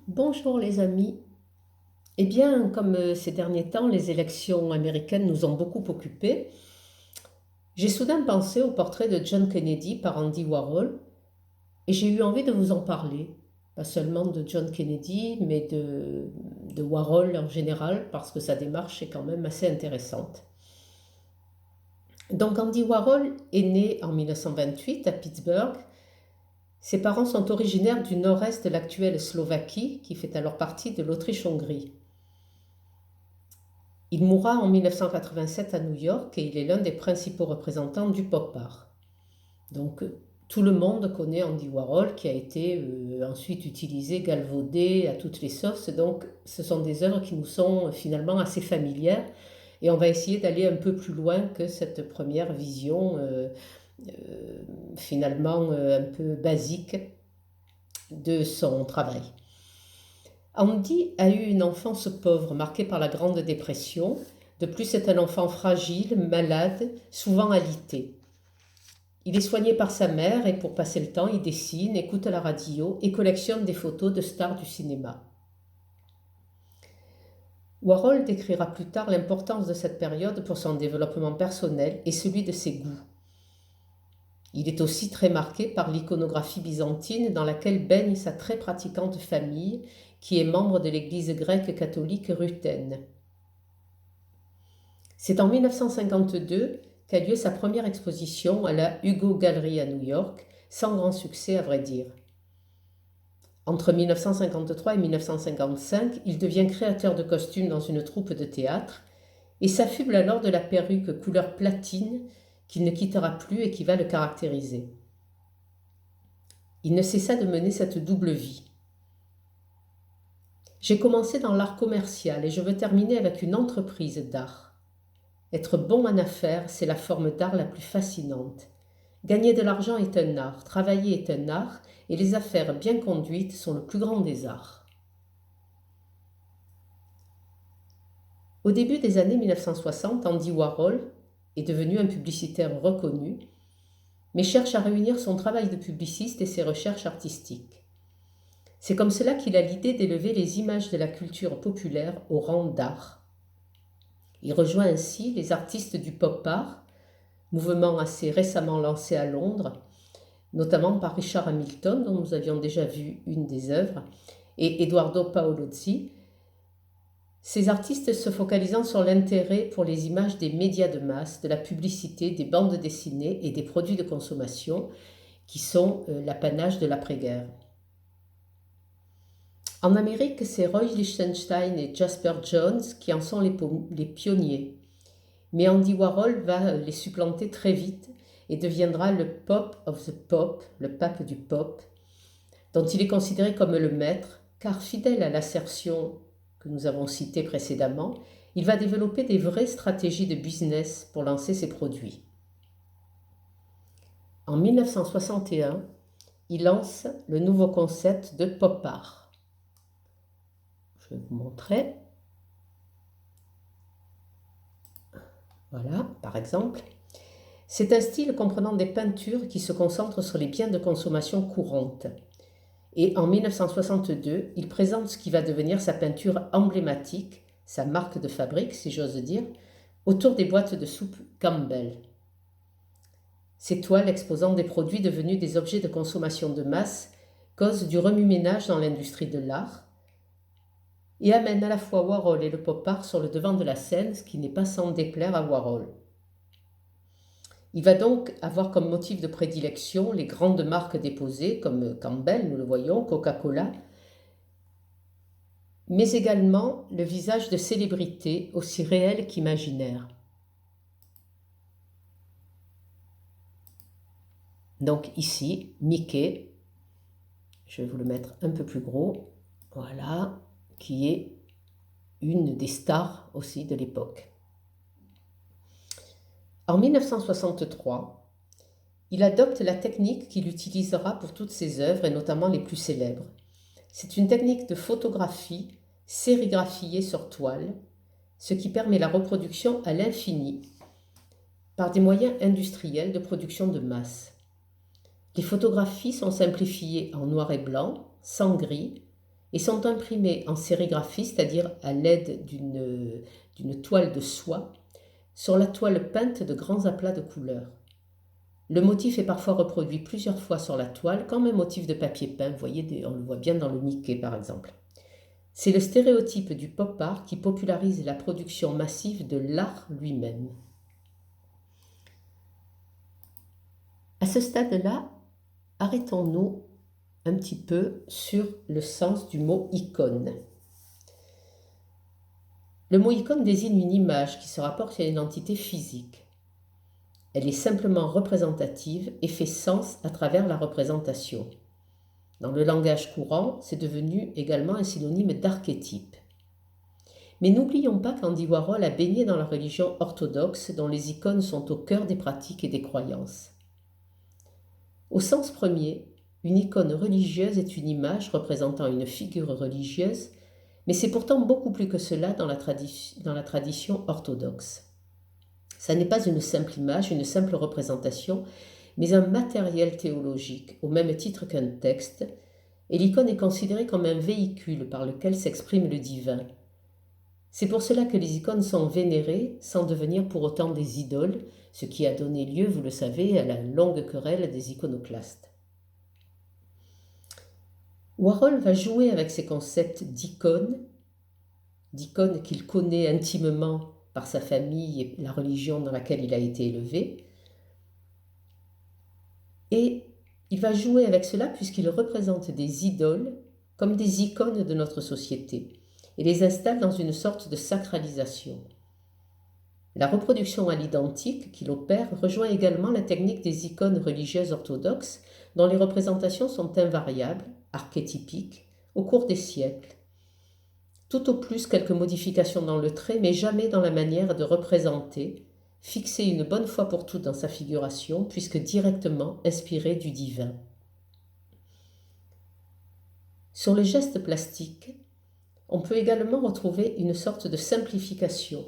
Bonjour les amis. Eh bien, comme ces derniers temps, les élections américaines nous ont beaucoup occupés, j'ai soudain pensé au portrait de John Kennedy par Andy Warhol et j'ai eu envie de vous en parler. Pas seulement de John Kennedy, mais de Warhol en général, parce que sa démarche est quand même assez intéressante. Donc Andy Warhol est né en 1928 à Pittsburgh. Ses parents sont originaires du nord-est de l'actuelle Slovaquie, qui fait alors partie de l'Autriche-Hongrie. Il mourra en 1987 à New York et il est l'un des principaux représentants du pop art. Donc tout le monde connaît Andy Warhol qui a été ensuite utilisé, galvaudé à toutes les sauces. Donc ce sont des œuvres qui nous sont finalement assez familières et on va essayer d'aller un peu plus loin que cette première vision finalement un peu basique de son travail. Andy a eu une enfance pauvre, marquée par la Grande Dépression. De plus, c'est un enfant fragile, malade, souvent alité. Il est soigné par sa mère et pour passer le temps, il dessine, écoute la radio et collectionne des photos de stars du cinéma. Warhol décrira plus tard l'importance de cette période pour son développement personnel et celui de ses goûts. Il est aussi très marqué par l'iconographie byzantine dans laquelle baigne sa très pratiquante famille qui est membre de l'église grecque catholique ruthène. C'est en 1952 qu'a lieu sa première exposition à la Hugo Gallery à New York, sans grand succès à vrai dire. Entre 1953 et 1955, il devient créateur de costumes dans une troupe de théâtre et s'affuble alors de la perruque couleur platine qu'il ne quittera plus et qui va le caractériser. Il ne cessa de mener cette double vie. J'ai commencé dans l'art commercial et je veux terminer avec une entreprise d'art. Être bon en affaires, c'est la forme d'art la plus fascinante. Gagner de l'argent est un art, travailler est un art, et les affaires bien conduites sont le plus grand des arts. Au début des années 1960, Andy Warhol est devenu un publicitaire reconnu, mais cherche à réunir son travail de publiciste et ses recherches artistiques. C'est comme cela qu'il a l'idée d'élever les images de la culture populaire au rang d'art. Il rejoint ainsi les artistes du pop art, mouvement assez récemment lancé à Londres, notamment par Richard Hamilton, dont nous avions déjà vu une des œuvres, et Eduardo Paolozzi. Ces artistes se focalisant sur l'intérêt pour les images des médias de masse, de la publicité, des bandes dessinées et des produits de consommation, qui sont l'apanage de l'après-guerre. En Amérique, c'est Roy Lichtenstein et Jasper Jones qui en sont les pionniers. Mais Andy Warhol va les supplanter très vite et deviendra le pop of the pop, le pape du pop, dont il est considéré comme le maître, car fidèle à l'assertion que nous avons citée précédemment, il va développer des vraies stratégies de business pour lancer ses produits. En 1961, il lance le nouveau concept de pop art. Je vais vous montrer. Voilà, par exemple. C'est un style comprenant des peintures qui se concentrent sur les biens de consommation courante. Et en 1962, il présente ce qui va devenir sa peinture emblématique, sa marque de fabrique, si j'ose dire, autour des boîtes de soupe Campbell. Ces toiles exposant des produits devenus des objets de consommation de masse causent du remue-ménage dans l'industrie de l'art et amènent à la fois Warhol et le pop art sur le devant de la scène, ce qui n'est pas sans déplaire à Warhol. Il va donc avoir comme motif de prédilection les grandes marques déposées comme Campbell, nous le voyons, Coca-Cola, mais également le visage de célébrités aussi réelles qu'imaginaires. Donc ici, Mickey, je vais vous le mettre un peu plus gros, voilà, qui est une des stars aussi de l'époque. En 1963, il adopte la technique qu'il utilisera pour toutes ses œuvres et notamment les plus célèbres. C'est une technique de photographie sérigraphiée sur toile, ce qui permet la reproduction à l'infini par des moyens industriels de production de masse. Les photographies sont simplifiées en noir et blanc, sans gris, et sont imprimées en sérigraphie, c'est-à-dire à l'aide d'une toile de soie, sur la toile peinte de grands aplats de couleurs. Le motif est parfois reproduit plusieurs fois sur la toile, comme un motif de papier peint. Vous voyez, on le voit bien dans le Mickey par exemple. C'est le stéréotype du pop art qui popularise la production massive de l'art lui-même. À ce stade-là, arrêtons-nous un petit peu sur le sens du mot icône. Le mot icône désigne une image qui se rapporte à une entité physique. Elle est simplement représentative et fait sens à travers la représentation. Dans le langage courant, c'est devenu également un synonyme d'archétype. Mais n'oublions pas qu'Andy Warhol a baigné dans la religion orthodoxe dont les icônes sont au cœur des pratiques et des croyances. Au sens premier, une icône religieuse est une image représentant une figure religieuse, mais c'est pourtant beaucoup plus que cela dans la tradition orthodoxe. Ça n'est pas une simple image, une simple représentation, mais un matériel théologique, au même titre qu'un texte, et l'icône est considérée comme un véhicule par lequel s'exprime le divin. C'est pour cela que les icônes sont vénérées sans devenir pour autant des idoles, ce qui a donné lieu, vous le savez, à la longue querelle des iconoclastes. Warhol va jouer avec ces concepts d'icônes qu'il connaît intimement par sa famille et la religion dans laquelle il a été élevé. Et il va jouer avec cela puisqu'il représente des idoles comme des icônes de notre société et les installe dans une sorte de sacralisation. La reproduction à l'identique qu'il opère rejoint également la technique des icônes religieuses orthodoxes dont les représentations sont invariables, archétypiques, au cours des siècles. Tout au plus quelques modifications dans le trait, mais jamais dans la manière de représenter, fixé une bonne fois pour toutes dans sa figuration, puisque directement inspiré du divin. Sur le geste plastique, on peut également retrouver une sorte de simplification,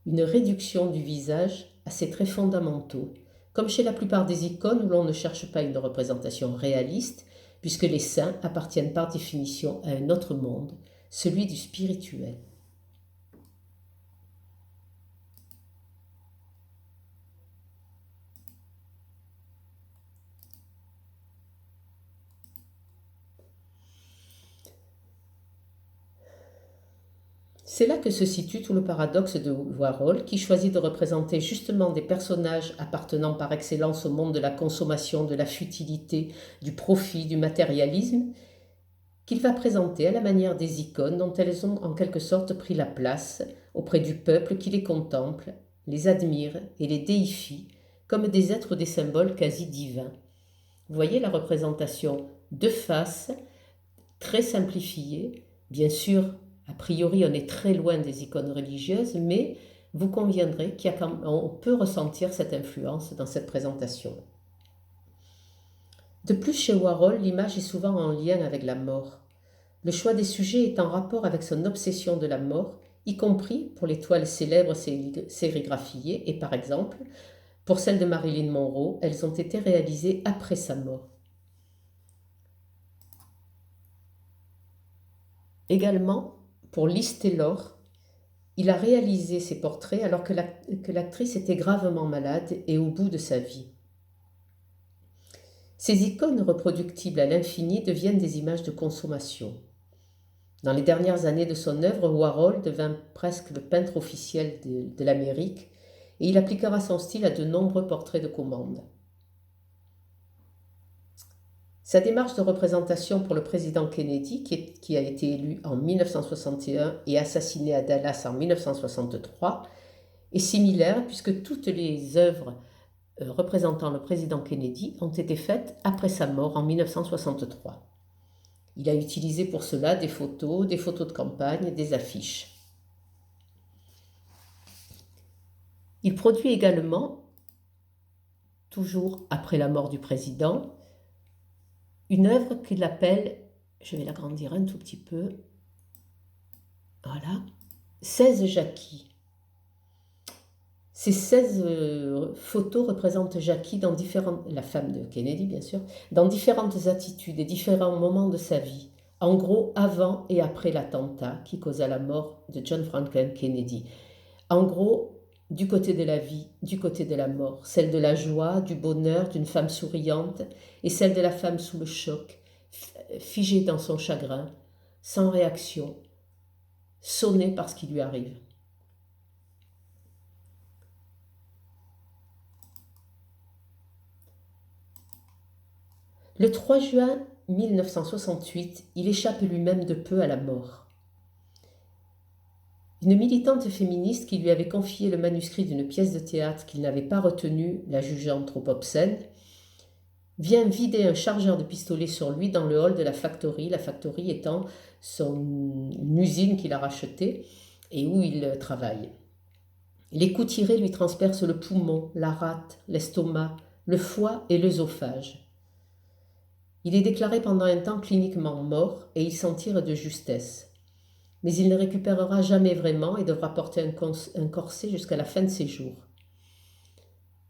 une réduction du visage à ses traits fondamentaux, comme chez la plupart des icônes où l'on ne cherche pas une représentation réaliste, puisque les saints appartiennent par définition à un autre monde, celui du spirituel. C'est là que se situe tout le paradoxe de Warhol, qui choisit de représenter justement des personnages appartenant par excellence au monde de la consommation, de la futilité, du profit, du matérialisme, qu'il va présenter à la manière des icônes dont elles ont en quelque sorte pris la place auprès du peuple qui les contemple, les admire et les déifie comme des êtres ou des symboles quasi divins. Vous voyez la représentation de face, très simplifiée, bien sûr. A priori, on est très loin des icônes religieuses, mais vous conviendrez qu'on peut ressentir cette influence dans cette présentation. De plus, chez Warhol, l'image est souvent en lien avec la mort. Le choix des sujets est en rapport avec son obsession de la mort, y compris pour les toiles célèbres sérigraphiées, et par exemple, pour celles de Marilyn Monroe, elles ont été réalisées après sa mort. Également, pour Liz Taylor, il a réalisé ses portraits alors que l'actrice était gravement malade et au bout de sa vie. Ces icônes reproductibles à l'infini deviennent des images de consommation. Dans les dernières années de son œuvre, Warhol devint presque le peintre officiel de l'Amérique et il appliquera son style à de nombreux portraits de commande. Sa démarche de représentation pour le président Kennedy, qui a été élu en 1961 et assassiné à Dallas en 1963, est similaire puisque toutes les œuvres représentant le président Kennedy ont été faites après sa mort en 1963. Il a utilisé pour cela des photos de campagne, des affiches. Il produit également, toujours après la mort du président, une œuvre qu'il appelle, je vais l'agrandir un tout petit peu, voilà, 16 Jackie. Ces 16 photos représentent Jackie la femme de Kennedy bien sûr, dans différentes attitudes et différents moments de sa vie, En gros, avant et après l'attentat qui causa la mort de John Franklin Kennedy. En gros, du côté de la vie, du côté de la mort, celle de la joie, du bonheur d'une femme souriante et celle de la femme sous le choc, figée dans son chagrin, sans réaction, sonnée par ce qui lui arrive. Le 3 juin 1968, il échappe lui-même de peu à la mort. Une militante féministe qui lui avait confié le manuscrit d'une pièce de théâtre qu'il n'avait pas retenue, la jugeant trop obscène, vient vider un chargeur de pistolet sur lui dans le hall de la factory étant une usine qu'il a rachetée et où il travaille. Les coups tirés lui transpercent le poumon, la rate, l'estomac, le foie et l'œsophage. Il est déclaré pendant un temps cliniquement mort et il s'en tire de justesse. Mais il ne récupérera jamais vraiment et devra porter un corset jusqu'à la fin de ses jours.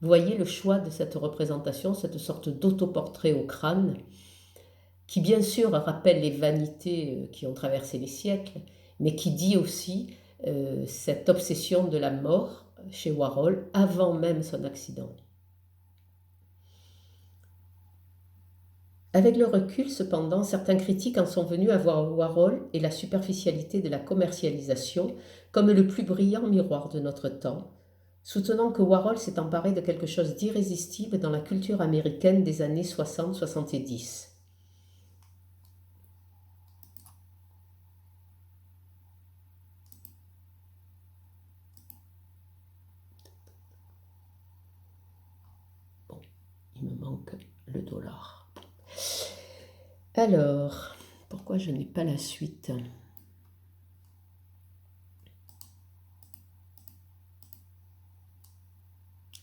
Vous voyez le choix de cette représentation, cette sorte d'autoportrait au crâne, qui bien sûr rappelle les vanités qui ont traversé les siècles, mais qui dit aussi cette obsession de la mort chez Warhol avant même son accident. Avec le recul, cependant, certains critiques en sont venus à voir Warhol et la superficialité de la commercialisation comme le plus brillant miroir de notre temps, soutenant que Warhol s'est emparé de quelque chose d'irrésistible dans la culture américaine des années 60-70. Bon, il me manque le dollar. Alors, pourquoi je n'ai pas la suite ?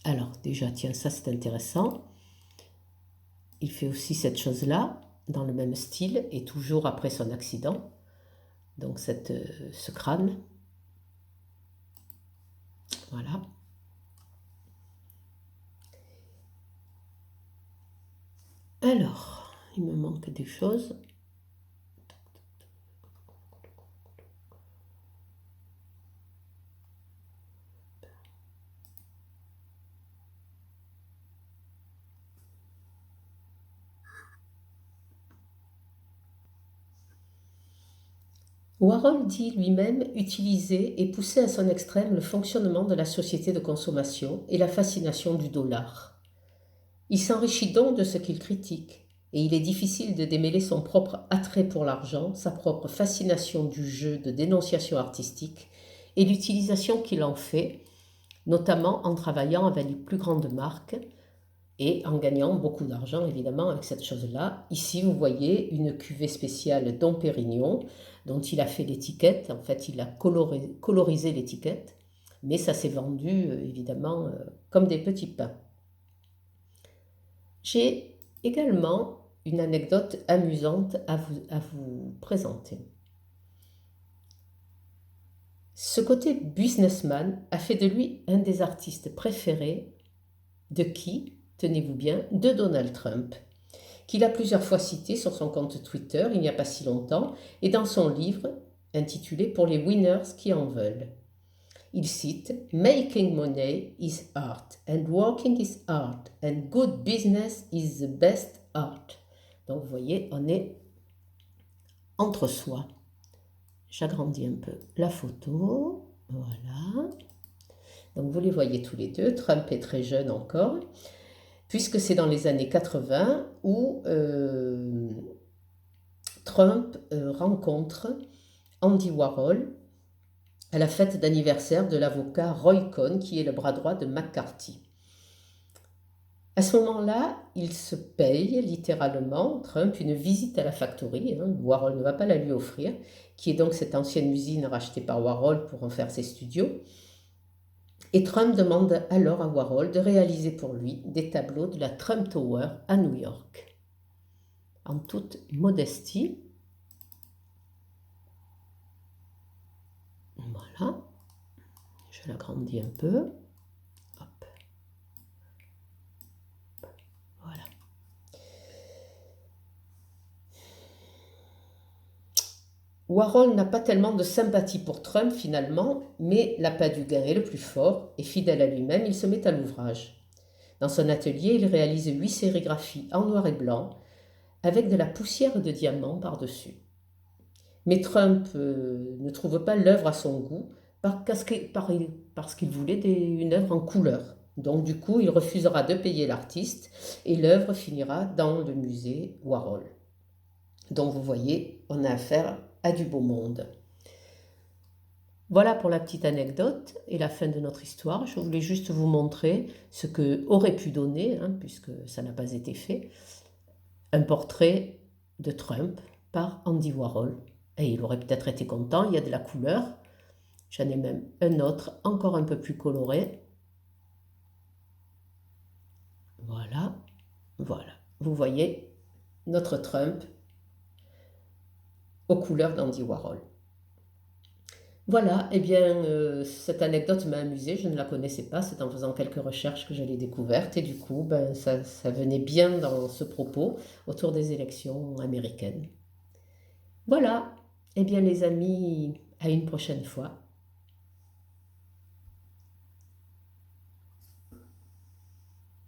Alors, déjà, tiens, ça c'est intéressant. Il fait aussi cette chose-là, dans le même style, et toujours après son accident. Donc, ce crâne. Voilà. Alors, il me manque des choses. Warhol dit lui-même utiliser et pousser à son extrême le fonctionnement de la société de consommation et la fascination du dollar. Il s'enrichit donc de ce qu'il critique, et il est difficile de démêler son propre attrait pour l'argent, sa propre fascination du jeu de dénonciation artistique et l'utilisation qu'il en fait, notamment en travaillant avec les plus grandes marques et en gagnant beaucoup d'argent évidemment avec cette chose-là. Ici vous voyez une cuvée spéciale Dom Pérignon dont il a fait l'étiquette, en fait il a colorisé l'étiquette, mais ça s'est vendu évidemment comme des petits pains. J'ai également une anecdote amusante à vous présenter. Ce côté businessman a fait de lui un des artistes préférés de qui, tenez-vous bien, de Donald Trump, qu'il a plusieurs fois cité sur son compte Twitter il n'y a pas si longtemps et dans son livre intitulé Pour les winners qui en veulent. Il cite « Making money is art, and working is art, and good business is the best art. » Donc vous voyez, on est entre soi. J'agrandis un peu la photo, voilà. Donc vous les voyez tous les deux, Trump est très jeune encore, puisque c'est dans les années 80 où Trump rencontre Andy Warhol à la fête d'anniversaire de l'avocat Roy Cohn, qui est le bras droit de McCarthy. À ce moment-là, il se paye littéralement, Trump, une visite à la factory, Warhol ne va pas la lui offrir, qui est donc cette ancienne usine rachetée par Warhol pour en faire ses studios. Et Trump demande alors à Warhol de réaliser pour lui des tableaux de la Trump Tower à New York. En toute modestie. Voilà. Je l'agrandis un peu. Hop. Voilà. Warhol n'a pas tellement de sympathie pour Trump finalement, mais l'appât du gain est le plus fort et fidèle à lui-même, il se met à l'ouvrage. Dans son atelier, il réalise 8 sérigraphies en noir et blanc avec de la poussière de diamant par-dessus. Mais Trump ne trouve pas l'œuvre à son goût parce qu'il voulait une œuvre en couleur. Donc du coup, il refusera de payer l'artiste et l'œuvre finira dans le musée Warhol. Donc vous voyez, on a affaire à du beau monde. Voilà pour la petite anecdote et la fin de notre histoire. Je voulais juste vous montrer ce que aurait pu donner, puisque ça n'a pas été fait, un portrait de Trump par Andy Warhol. Et il aurait peut-être été content, il y a de la couleur. J'en ai même un autre, encore un peu plus coloré. Voilà, voilà. Vous voyez notre Trump aux couleurs d'Andy Warhol. Voilà, eh bien, cette anecdote m'a amusée, je ne la connaissais pas, c'est en faisant quelques recherches que je l'ai découverte, et du coup, ça venait bien dans ce propos autour des élections américaines. Voilà, eh bien les amis, à une prochaine fois.